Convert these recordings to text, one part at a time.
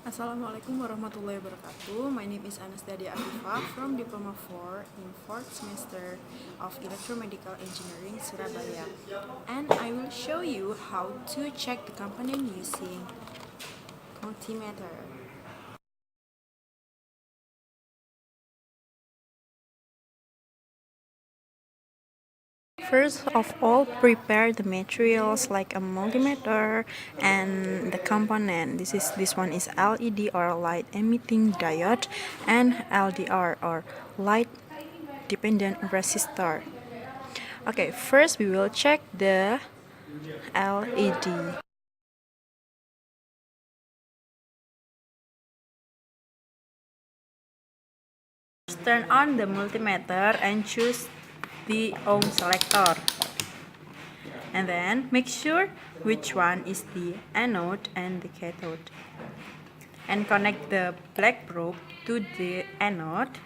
Assalamualaikum warahmatullahi wabarakatuh. My name is Annastadia Afifah from Diploma 4 in 4th semester of Electromedical Engineering, Surabaya. And I will show you how to check the component using multimeter. First of all, prepare the materials like a multimeter and the component. This one is LED or light emitting diode and LDR or light dependent resistor. Okay, first we will check the LED. Turn on the multimeter and choose the ohm selector. And then make sure which one is the anode and the cathode. And connect the black probe to the anode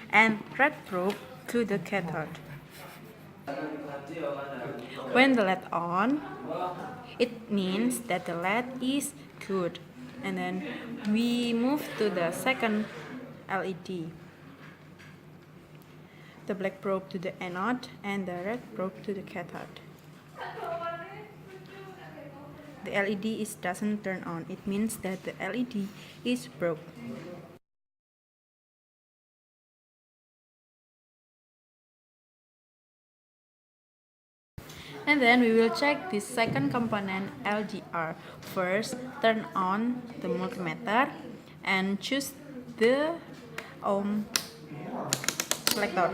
and red probe to the cathode. When the LED on, it means that the LED is good. And then we move to the second LED. The black probe to the anode and the red probe to the cathode. The LED doesn't turn on. It means that the LED is broke. And then we will check the second component, LDR. First, turn on the multimeter and choose the ohm selector.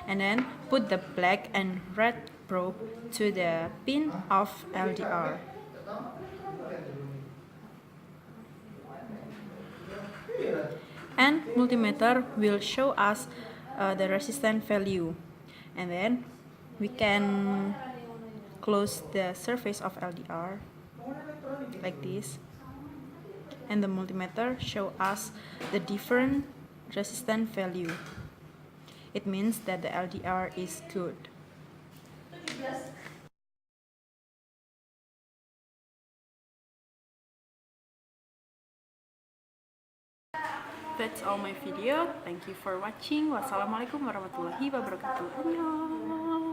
And then put the black and red probe to the pin of LDR. And multimeter will show us the resistance value. And then we can close the surface of LDR like this, and the multimeter show us the different resistance value. It means that the LDR is good. That's all my video. Thank you for watching. Wassalamualaikum warahmatullahi wabarakatuh. Annyeong.